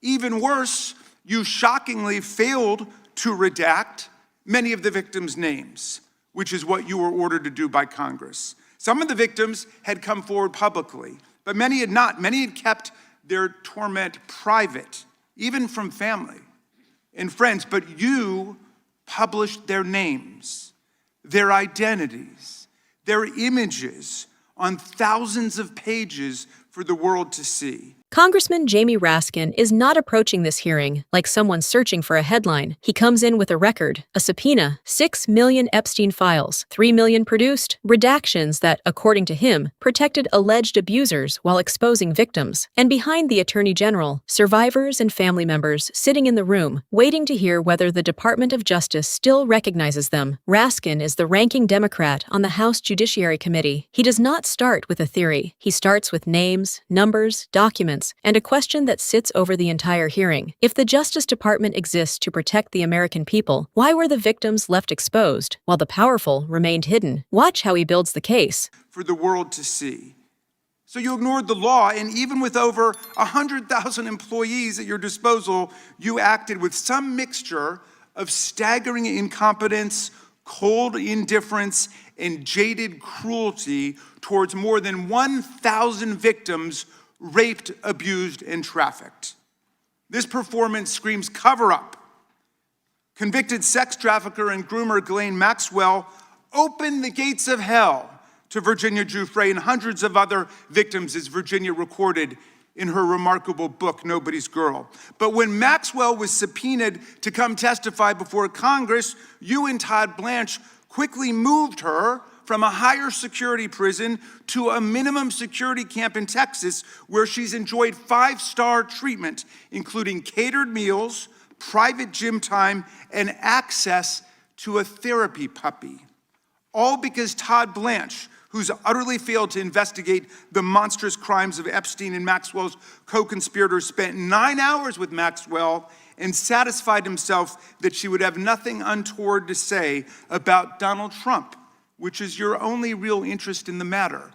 Even worse, you shockingly failed to redact many of the victims' names, which is what you were ordered to do by Congress. Some of the victims had come forward publicly, but many had not. Many had kept their torment private, even from family and friends. But you published their names, their identities, their images on thousands of pages for the world to see. Congressman Jamie Raskin is not approaching this hearing like someone searching for a headline. He comes in with a record, a subpoena, 6 million Epstein files, 3 million produced, redactions that, according to him, protected alleged abusers while exposing victims. And behind the Attorney General, survivors and family members sitting in the room, waiting to hear whether the Department of Justice still recognizes them. Raskin is the ranking Democrat on the House Judiciary Committee. He does not start with a theory. He starts with names, numbers, documents, and a question that sits over the entire hearing. If the Justice Department exists to protect the American people, why were the victims left exposed while the powerful remained hidden? Watch how he builds the case. For the world to see. So you ignored the law, and even with over 100,000 employees at your disposal, you acted with some mixture of staggering incompetence, cold indifference, and jaded cruelty towards more than 1,000 victims raped, abused, and trafficked. This performance screams cover-up. Convicted sex trafficker and groomer Ghislaine Maxwell opened the gates of hell to Virginia Giuffre and hundreds of other victims, as Virginia recorded in her remarkable book, Nobody's Girl. But when Maxwell was subpoenaed to come testify before Congress, you and Todd Blanche quickly moved her from a higher security prison to a minimum security camp in Texas, where she's enjoyed 5-star treatment, including catered meals, private gym time, and access to a therapy puppy. All because Todd Blanche, who's utterly failed to investigate the monstrous crimes of Epstein and Maxwell's co-conspirators, spent 9 hours with Maxwell and satisfied himself that she would have nothing untoward to say about Donald Trump, which is your only real interest in the matter,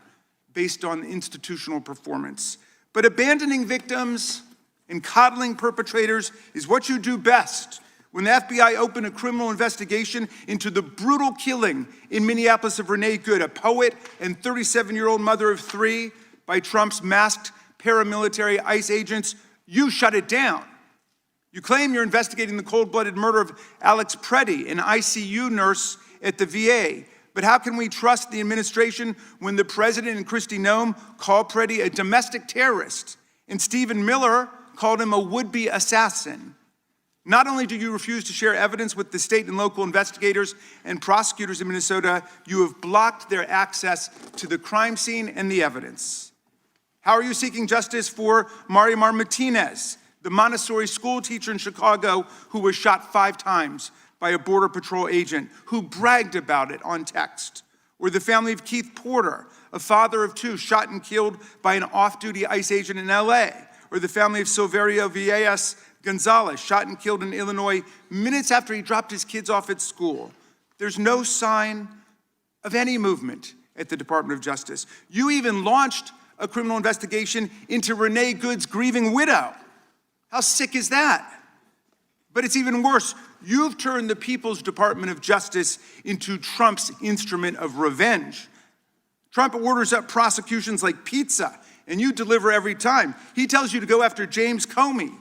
based on institutional performance. But abandoning victims and coddling perpetrators is what you do best. When the FBI opened a criminal investigation into the brutal killing in Minneapolis of Renee Good, a poet and 37-year-old mother of 3, by Trump's masked paramilitary ICE agents, you shut it down. You claim you're investigating the cold-blooded murder of Alex Preddy, an ICU nurse at the VA. But how can we trust the administration when the president and Kristi Noem call Preddy a domestic terrorist and Stephen Miller called him a would-be assassin? Not only do you refuse to share evidence with the state and local investigators and prosecutors in Minnesota, you have blocked their access to the crime scene and the evidence. How are you seeking justice for Marimar Martinez, the Montessori school teacher in Chicago who was shot 5 times by a Border Patrol agent who bragged about it on text? Or the family of Keith Porter, a father of 2 shot and killed by an off-duty ICE agent in LA? Or the family of Silverio Villegas Gonzalez, shot and killed in Illinois minutes after he dropped his kids off at school? There's no sign of any movement at the Department of Justice. You even launched a criminal investigation into Renee Good's grieving widow. How sick is that? But it's even worse. You've turned the People's Department of Justice into Trump's instrument of revenge. Trump orders up prosecutions like pizza, and you deliver every time. He tells you to go after James Comey,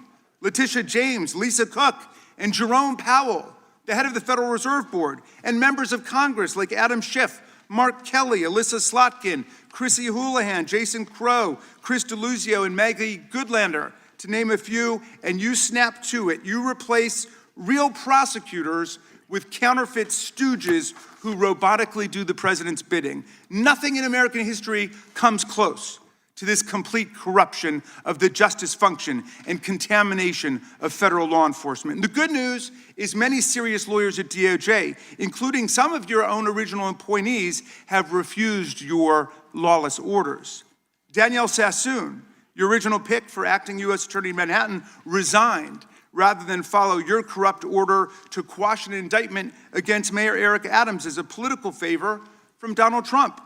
Letitia James, Lisa Cook, and Jerome Powell, the head of the Federal Reserve Board, and members of Congress like Adam Schiff, Mark Kelly, Alyssa Slotkin, Chrissy Houlihan, Jason Crow, Chris Deluzio, and Maggie Goodlander, to name a few, and you snap to it. You replace real prosecutors with counterfeit stooges who robotically do the president's bidding. Nothing in American history comes close to this complete corruption of the justice function and contamination of federal law enforcement. And the good news is many serious lawyers at DOJ, including some of your own original appointees, have refused your lawless orders. Danielle Sassoon, your original pick for acting U.S. Attorney in Manhattan, resigned rather than follow your corrupt order to quash an indictment against Mayor Eric Adams as a political favor from Donald Trump.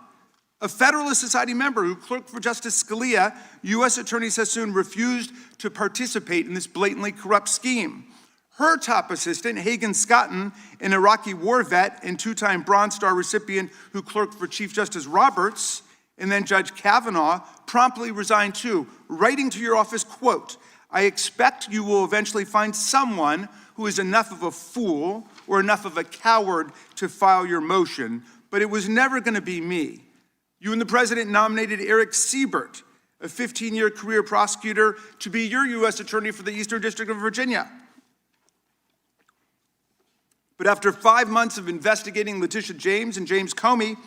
A Federalist Society member who clerked for Justice Scalia, U.S. Attorney Sassoon, refused to participate in this blatantly corrupt scheme. Her top assistant, Hagan Scotton, an Iraqi war vet and two-time Bronze Star recipient who clerked for Chief Justice Roberts, and then Judge Kavanaugh, promptly resigned too, writing to your office, quote, "I expect you will eventually find someone who is enough of a fool or enough of a coward to file your motion, but it was never going to be me." You and the president nominated Eric Siebert, a 15-year career prosecutor, to be your U.S. attorney for the Eastern District of Virginia. But after 5 months of investigating Letitia James and James Comey,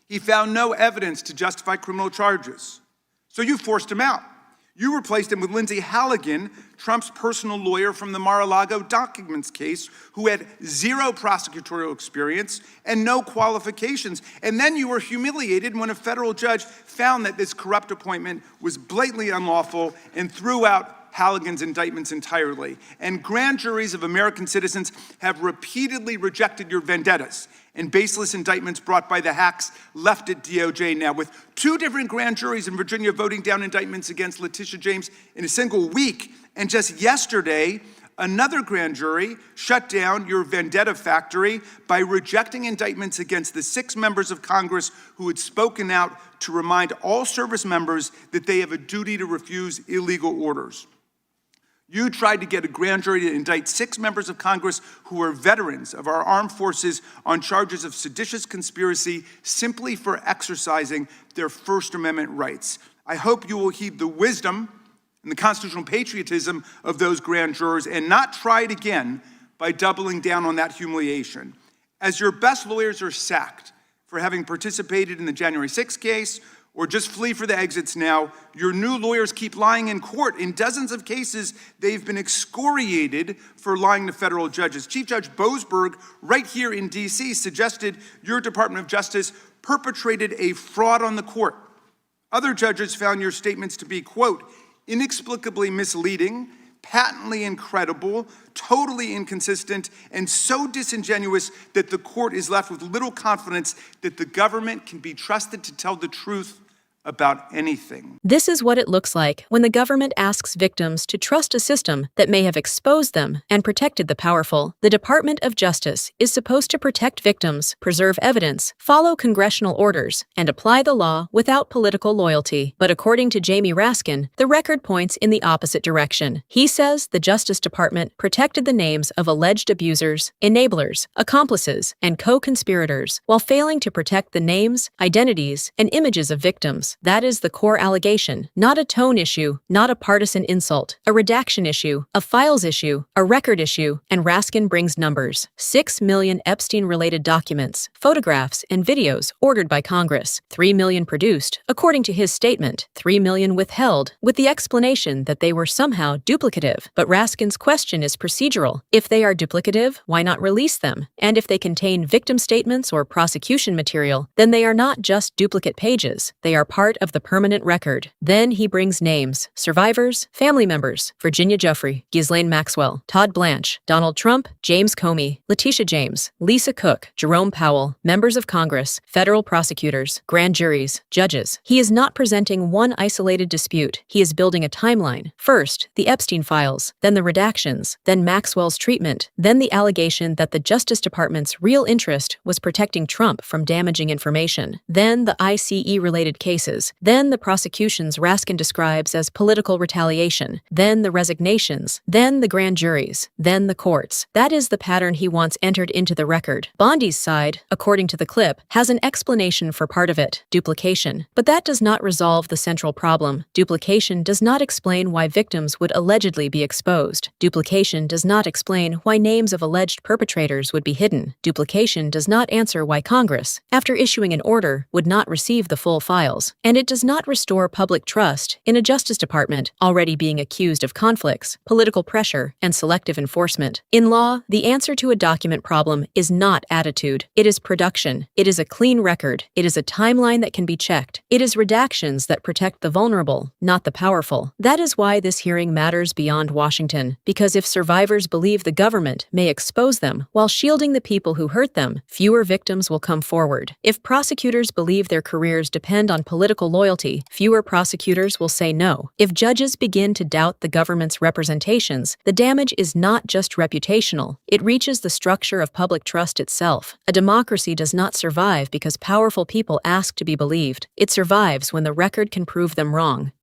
he found no evidence to justify criminal charges. So you forced him out. You replaced him with Lindsay Halligan, Trump's personal lawyer from the Mar-a-Lago documents case, who had zero prosecutorial experience and no qualifications. And then you were humiliated when a federal judge found that this corrupt appointment was blatantly unlawful and threw out Halligan's indictments entirely. And grand juries of American citizens have repeatedly rejected your vendettas and baseless indictments brought by the hacks left at DOJ now, with 2 different grand juries in Virginia voting down indictments against Letitia James in a single week. And just yesterday, another grand jury shut down your vendetta factory by rejecting indictments against the 6 members of Congress who had spoken out to remind all service members that they have a duty to refuse illegal orders. You tried to get a grand jury to indict 6 members of Congress who are veterans of our armed forces on charges of seditious conspiracy simply for exercising their First Amendment rights. I hope you will heed the wisdom and the constitutional patriotism of those grand jurors and not try it again by doubling down on that humiliation. As your best lawyers are sacked for having participated in the January 6th case, or just flee for the exits now, your new lawyers keep lying in court. In dozens of cases, they've been excoriated for lying to federal judges. Chief Judge Boasberg, right here in D.C., suggested your Department of Justice perpetrated a fraud on the court. Other judges found your statements to be, quote, inexplicably misleading, patently incredible, totally inconsistent, and so disingenuous that the court is left with little confidence that the government can be trusted to tell the truth about anything. This is what it looks like when the government asks victims to trust a system that may have exposed them and protected the powerful. The Department of Justice is supposed to protect victims, preserve evidence, follow congressional orders, and apply the law without political loyalty. But according to Jamie Raskin, the record points in the opposite direction. He says the Justice Department protected the names of alleged abusers, enablers, accomplices, and co-conspirators, while failing to protect the names, identities, and images of victims. That is the core allegation, not a tone issue, not a partisan insult, a redaction issue, a files issue, a record issue, and Raskin brings numbers. 6 million Epstein-related documents, photographs, and videos ordered by Congress. 3 million produced, according to his statement. 3 million withheld, with the explanation that they were somehow duplicative. But Raskin's question is procedural. If they are duplicative, why not release them? And if they contain victim statements or prosecution material, then they are not just duplicate pages. They are part of the permanent record. Then he brings names, survivors, family members, Virginia Giuffre, Ghislaine Maxwell, Todd Blanche, Donald Trump, James Comey, Letitia James, Lisa Cook, Jerome Powell, members of Congress, federal prosecutors, grand juries, judges. He is not presenting one isolated dispute. He is building a timeline. First, the Epstein files, then the redactions, then Maxwell's treatment, then the allegation that the Justice Department's real interest was protecting Trump from damaging information, then the ICE-related cases, then the prosecutions Raskin describes as political retaliation, then the resignations, then the grand juries, then the courts. That is the pattern he wants entered into the record. Bondi's side, according to the clip, has an explanation for part of it, duplication. But that does not resolve the central problem. Duplication does not explain why victims would allegedly be exposed. Duplication does not explain why names of alleged perpetrators would be hidden. Duplication does not answer why Congress, after issuing an order, would not receive the full files. And it does not restore public trust in a Justice Department already being accused of conflicts, political pressure, and selective enforcement. In law, the answer to a document problem is not attitude. It is production. It is a clean record. It is a timeline that can be checked. It is redactions that protect the vulnerable, not the powerful. That is why this hearing matters beyond Washington, because if survivors believe the government may expose them while shielding the people who hurt them, fewer victims will come forward. If prosecutors believe their careers depend on political loyalty, fewer prosecutors will say no. If judges begin to doubt the government's representations, the damage is not just reputational. It reaches the structure of public trust itself. A democracy does not survive because powerful people ask to be believed. It survives when the record can prove them wrong.